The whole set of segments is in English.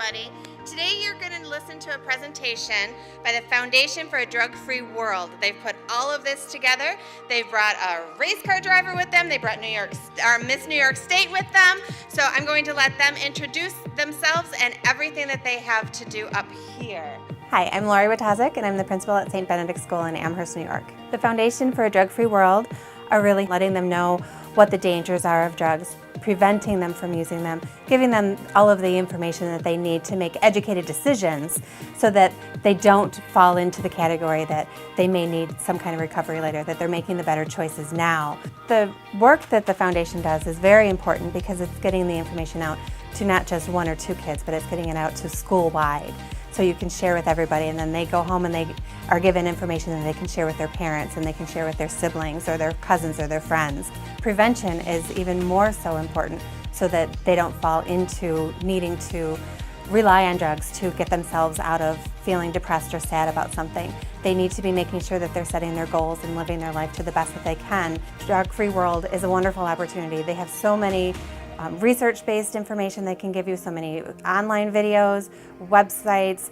everybody. Today you're going to listen to a presentation by the Foundation for a Drug-Free World. They've put all of this together. They've brought a race car driver with them. They brought Miss New York State with them. So I'm going to let them introduce themselves and everything that they have to do up here. Hi, I'm Lori Watazik, and I'm the principal at St. Benedict School in Amherst, New York. The Foundation for a Drug-Free World are really letting them know what the dangers are of drugs, preventing them from using them, giving them all of the information that they need to make educated decisions so that they don't fall into the category that they may need some kind of recovery later, that they're making the better choices now. The work that the foundation does is very important because it's getting the information out to not just one or two kids, but it's getting it out to school-wide. So you can share with everybody, and then they go home and they are given information that they can share with their parents, and they can share with their siblings or their cousins or their friends. Prevention is even more so important so that they don't fall into needing to rely on drugs to get themselves out of feeling depressed or sad about something. They need to be making sure that they're setting their goals and living their life to the best that they can. Drug-Free World is a wonderful opportunity. They have so many research-based information they can give you, so many online videos, websites,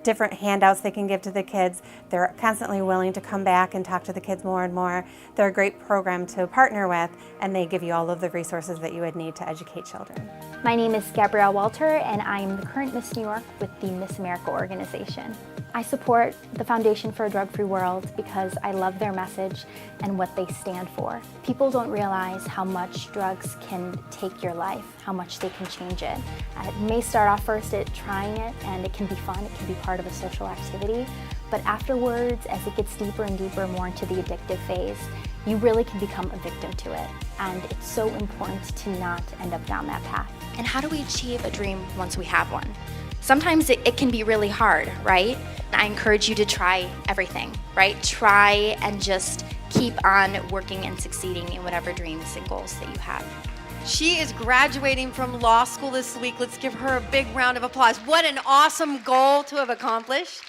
different handouts they can give to the kids. They're constantly willing to come back and talk to the kids more and more. They're a great program to partner with, and they give you all of the resources that you would need to educate children. My name is Gabrielle Walter, and I'm the current Miss New York with the Miss America organization. I support the Foundation for a Drug-Free World because I love their message and what they stand for. People don't realize how much drugs can take your life, how much they can change it. It may start off first at trying it, and it can be fun, it can be part of a social activity, but afterwards, as it gets deeper and deeper, more into the addictive phase, you really can become a victim to it, and it's so important to not end up down that path. And how do we achieve a dream once we have one? Sometimes it can be really hard, right? I encourage you to try everything, right? Try and just keep on working and succeeding in whatever dreams and goals that you have. She is graduating from law school this week. Let's give her a big round of applause. What an awesome goal to have accomplished.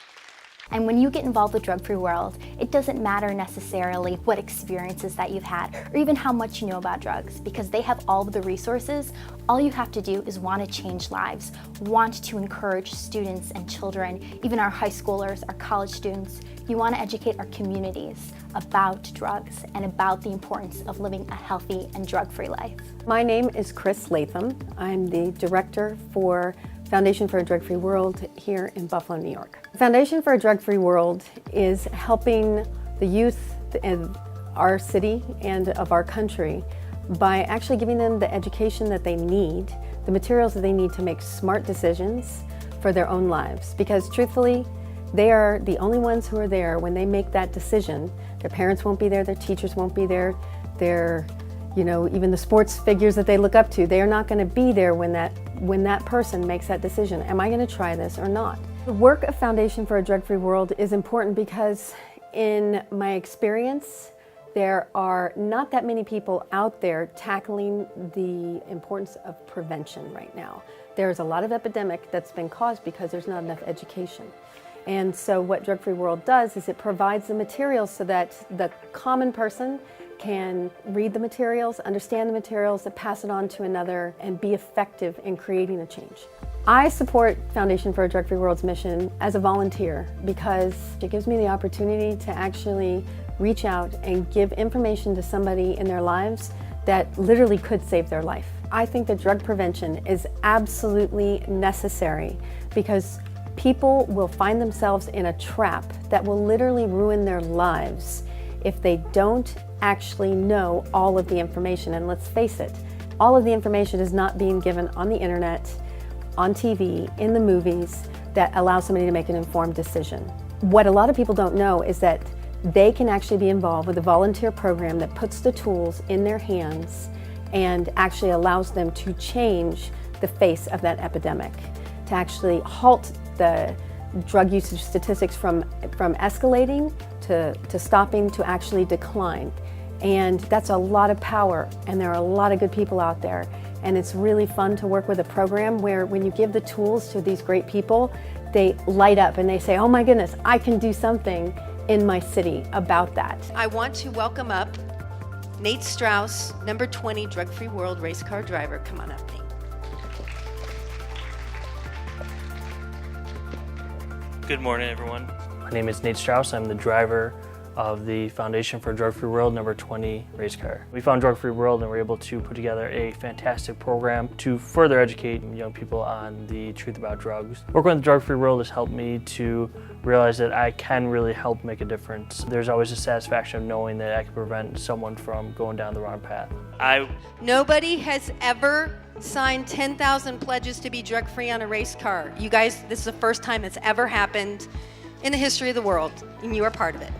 And when you get involved with Drug-Free World, it doesn't matter necessarily what experiences that you've had or even how much you know about drugs, because they have all of the resources. All you have to do is want to change lives, want to encourage students and children, even our high schoolers, our college students. You want to educate our communities about drugs and about the importance of living a healthy and drug-free life. My name is Chris Latham. I'm the director for Foundation for a Drug-Free World here in Buffalo, New York. Foundation for a Drug-Free World is helping the youth in our city and of our country by actually giving them the education that they need, the materials that they need to make smart decisions for their own lives. Because truthfully, they are the only ones who are there when they make that decision. Their parents won't be there, their teachers won't be there, even the sports figures that they look up to, they are not going to be there when that person makes that decision. Am I going to try this or not? The work of Foundation for a Drug-Free World is important because in my experience, there are not that many people out there tackling the importance of prevention right now. There's a lot of epidemic that's been caused because there's not enough education. And so what Drug-Free World does is it provides the materials so that the common person can read the materials, understand the materials, and pass it on to another and be effective in creating a change. I support Foundation for a Drug-Free World's mission as a volunteer because it gives me the opportunity to actually reach out and give information to somebody in their lives that literally could save their life. I think that drug prevention is absolutely necessary because people will find themselves in a trap that will literally ruin their lives if they don't actually know all of the information. And let's face it, all of the information is not being given on the internet, on TV, in the movies that allow somebody to make an informed decision. What a lot of people don't know is that they can actually be involved with a volunteer program that puts the tools in their hands and actually allows them to change the face of that epidemic, to actually halt the drug usage statistics from escalating to stopping to actually decline. And that's a lot of power, and there are a lot of good people out there. And it's really fun to work with a program where when you give the tools to these great people, they light up and they say, oh my goodness, I can do something in my city about that. I want to welcome up Nate Strauss, number 20 Drug-Free World race car driver. Come on up, Nate. Good morning, everyone. My name is Nate Strauss. I'm the driver of the Foundation for a Drug-Free World number 20 race car. We found Drug-Free World and were able to put together a fantastic program to further educate young people on the truth about drugs. Working with Drug-Free World has helped me to realize that I can really help make a difference. There's always a satisfaction of knowing that I can prevent someone from going down the wrong path. Nobody has ever signed 10,000 pledges to be drug-free on a race car. You guys, this is the first time it's ever happened in the history of the world, and you are part of it.